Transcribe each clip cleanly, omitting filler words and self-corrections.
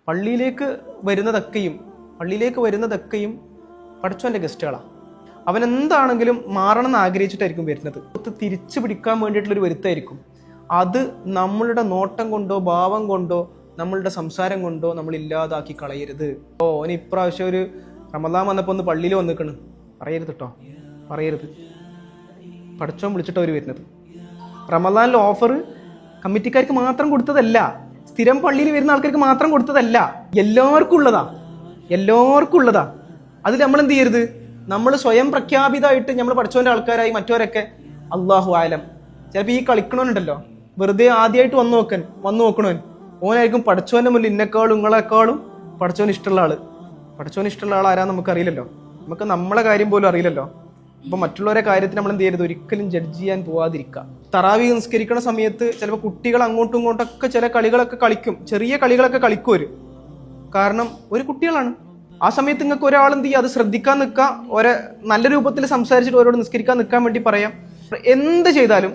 പള്ളിയിലേക്ക് വരുന്നതൊക്കെയും പടച്ചോൻ്റെ ഗസ്റ്റുകളാണ്. അവൻ എന്താണെങ്കിലും മാറണം എന്ന് ആഗ്രഹിച്ചിട്ടായിരിക്കും വരുന്നത്. തിരിച്ചു പിടിക്കാൻ വേണ്ടിയിട്ടുള്ളൊരു വരുത്തായിരിക്കും. അത് നമ്മളുടെ നോട്ടം കൊണ്ടോ ഭാവം കൊണ്ടോ നമ്മളുടെ സംസാരം കൊണ്ടോ നമ്മൾ ഇല്ലാതാക്കി കളയരുത്. ഓന് ഇപ്രാവശ്യം ഒരു റമദാൻ വന്നപ്പോൾ ഒന്ന് പള്ളിയിൽ വന്നിക്കണ് പറയരുത് കേട്ടോ, പറയരുത്. പടച്ചോൻ വിളിച്ചിട്ട് അവർ വരുന്നത്. റമദാനിലെ ഓഫർ കമ്മിറ്റിക്കാർക്ക് മാത്രം കൊടുത്തതല്ല, സ്ഥിരം പള്ളിയിൽ വരുന്ന ആൾക്കാർക്ക് മാത്രം കൊടുത്തതല്ല, എല്ലാവർക്കും ഉള്ളതാ. അതിൽ നമ്മൾ എന്ത് ചെയ്യരുത്, നമ്മൾ സ്വയം പ്രഖ്യാപിതമായിട്ട് നമ്മൾ പഠിച്ചവൻ്റെ ആൾക്കാരായി മറ്റവരൊക്കെ അള്ളാഹു ആലം. ചിലപ്പോൾ ഈ കളിക്കണോനുണ്ടല്ലോ, വെറുതെ ആദ്യമായിട്ട് വന്നു നോക്കണവൻ ഓനായിരിക്കും പഠിച്ചവൻ്റെ മുന്നിൽ ഇന്നെക്കാളും നിങ്ങളെക്കാളും പഠിച്ചവന് ഇഷ്ടമുള്ള ആൾ ആരാന്ന് നമുക്കറിയില്ലല്ലോ. നമുക്ക് നമ്മളെ കാര്യം പോലും അറിയില്ലല്ലോ. അപ്പൊ മറ്റുള്ളവരെ കാര്യത്തിൽ നമ്മൾ എന്ത് ചെയ്യരുത്, ഒരിക്കലും ജഡ്ജ് ചെയ്യാൻ പോവാതിരിക്കുക. തറാവീഹ് നിസ്കരിക്കുന്ന സമയത്ത് ചിലപ്പോൾ കുട്ടികൾ അങ്ങോട്ടും ഇങ്ങോട്ടൊക്കെ ചില കളികളൊക്കെ കളിക്കും, ചെറിയ കളികളൊക്കെ കളിക്കും ഒരു. കാരണം ഒരു കുട്ടികളാണ്. ആ സമയത്ത് നിങ്ങൾക്ക് ഒരാൾ എന്ത് ചെയ്യുക, അത് ശ്രദ്ധിക്കാൻ നിൽക്കുക, നല്ല രൂപത്തിൽ സംസാരിച്ചിട്ട് അവരോട് നിസ്കരിക്കാൻ നിൽക്കാൻ വേണ്ടി പറയാം. എന്ത് ചെയ്താലും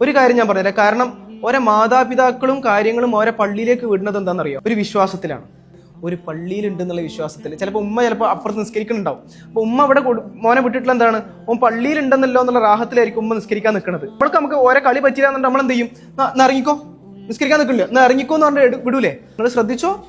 ഒരു കാര്യം ഞാൻ പറഞ്ഞുതരാം. കാരണം ഓരോ മാതാപിതാക്കളും കാര്യങ്ങളും ഓരോ പള്ളിയിലേക്ക് വിടുന്നത് എന്താണെന്നറിയോ, ഒരു വിശ്വാസത്തിലാണ്, ഒരു പള്ളിയിലുണ്ടെന്നുള്ള വിശ്വാസത്തിൽ. ചിലപ്പോൾ അപ്പുറത്ത് നിസ്കരിക്കുന്നുണ്ടാവും. അപ്പൊ ഉമ്മ ഇവിടെ മോനെ വിട്ടിട്ടുള്ള എന്താണ്, ഓൻ പള്ളിയിലുണ്ടെന്നല്ലോ എന്നുള്ള റാഹത്തിലായിരിക്കും ഉമ്മ നിസ്കരിക്കാൻ നിൽക്കുന്നത്. നമുക്ക് ഓരോ കളി പറ്റില്ല എന്നുണ്ടെങ്കിൽ നമ്മൾ എന്ത് ചെയ്യും, ഇറങ്ങിക്കോ, നിസ്കരിക്കാൻ നിൽക്കില്ല, ഇറങ്ങിക്കോ എന്ന് പറഞ്ഞിട്ട് വിടൂലേ. നിങ്ങൾ ശ്രദ്ധിച്ചോ.